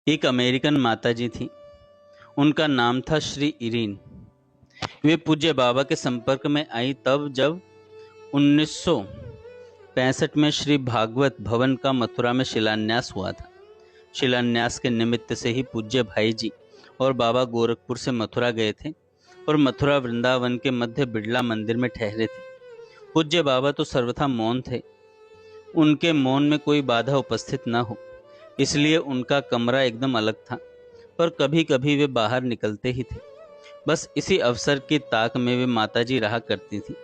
एक अमेरिकन माताजी थी। उनका नाम था श्री इरीन। वे पूज्य बाबा के संपर्क में आई तब जब 1965 में श्री भागवत भवन का मथुरा में शिलान्यास हुआ था। शिलान्यास के निमित्त से ही पूज्य भाई जी और बाबा गोरखपुर से मथुरा गए थे और मथुरा वृंदावन के मध्य बिड़ला मंदिर में ठहरे थे। पूज्य बाबा तो सर्वथा मौन थे। उनके मौन में कोई बाधा उपस्थित न हो, इसलिए उनका कमरा एकदम अलग था, पर कभी कभी वे बाहर निकलते ही थे। बस इसी अवसर की ताक में वे माताजी रहा करती थी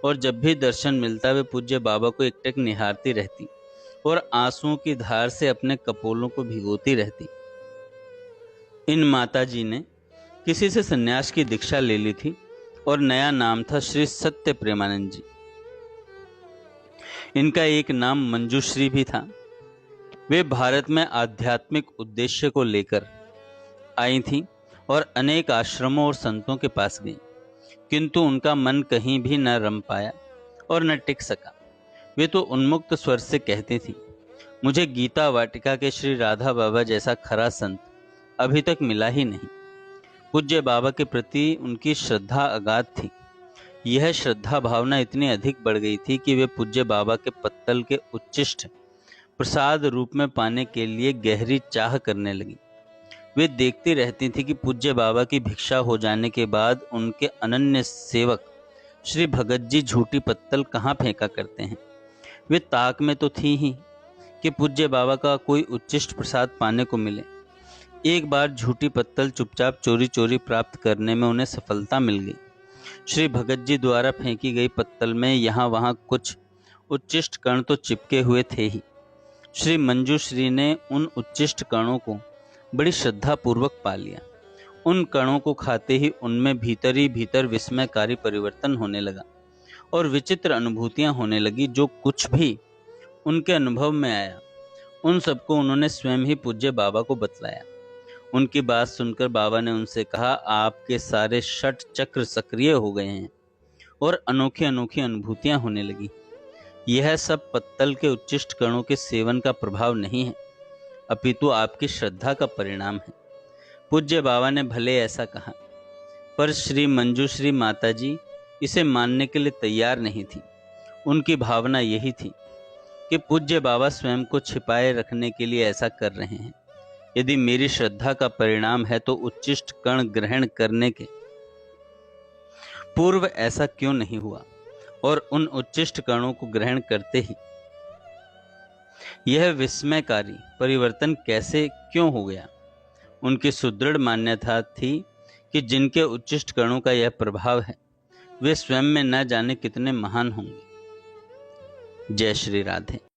और जब भी दर्शन मिलता वे पूज्य बाबा को एकटक निहारती रहती और आंसुओं की धार से अपने कपोलों को भिगोती रहती। इन माताजी ने किसी से सन्यास की दीक्षा ले ली थी और नया नाम था श्री सत्य प्रेमानंद जी। इनका एक नाम मंजूश्री भी था। वे भारत में आध्यात्मिक उद्देश्य को लेकर आई थीं और अनेक आश्रमों और संतों के पास गईं, किंतु उनका मन कहीं भी न रम पाया और न टिक सका। वे तो उन्मुक्त स्वर से कहती थीं, मुझे गीता वाटिका के श्री राधा बाबा जैसा खरा संत अभी तक मिला ही नहीं। पूज्य बाबा के प्रति उनकी श्रद्धा अगाध थी। यह श्रद्धा भावना इतनी अधिक बढ़ गई थी कि वे पूज्य बाबा के पत्तल के उच्चिष्ट प्रसाद रूप में पाने के लिए गहरी चाह करने लगी। वे देखती रहती थी कि पूज्य बाबा की भिक्षा हो जाने के बाद उनके अनन्य सेवक श्री भगत जी झूठी पत्तल कहाँ फेंका करते हैं। वे ताक में तो थी ही कि पूज्य बाबा का कोई उच्चिष्ट प्रसाद पाने को मिले। एक बार झूठी पत्तल चुपचाप चोरी चोरी प्राप्त करने में उन्हें सफलता मिल गई। श्री भगत जी द्वारा फेंकी गई पत्तल में यहाँ वहाँ कुछ उच्चिष्ट कण तो चिपके हुए थे ही। श्री मंजूश्री ने उन उच्चिष्ट कणों को बड़ी श्रद्धा पूर्वक पा लिया। उन कणों को खाते ही उनमें भीतर ही भीतर विस्मयकारी परिवर्तन होने लगा और विचित्र अनुभूतियां होने लगी। जो कुछ भी उनके अनुभव में आया उन सबको उन्होंने स्वयं ही पूज्य बाबा को बतलाया। उनकी बात सुनकर बाबा ने उनसे कहा, आपके सारे षट चक्र सक्रिय हो गए हैं और अनोखी अनोखी अनुभूतियां होने लगी। यह सब पत्तल के उच्चिष्ट कणों के सेवन का प्रभाव नहीं है, अपितु आपकी श्रद्धा का परिणाम है। पूज्य बाबा ने भले ऐसा कहा, पर श्री मंजूश्री माताजी इसे मानने के लिए तैयार नहीं थी। उनकी भावना यही थी कि पूज्य बाबा स्वयं को छिपाए रखने के लिए ऐसा कर रहे हैं। यदि मेरी श्रद्धा का परिणाम है तो उच्चिष्ट कण ग्रहण करने के पूर्व ऐसा क्यों नहीं हुआ, और उन उच्चिष्ट कणों को ग्रहण करते ही यह विस्मयकारी परिवर्तन कैसे क्यों हो गया। उनकी सुदृढ़ मान्यता थी कि जिनके उच्चिष्ट कणों का यह प्रभाव है वे स्वयं में न जाने कितने महान होंगे। जय श्री राधे।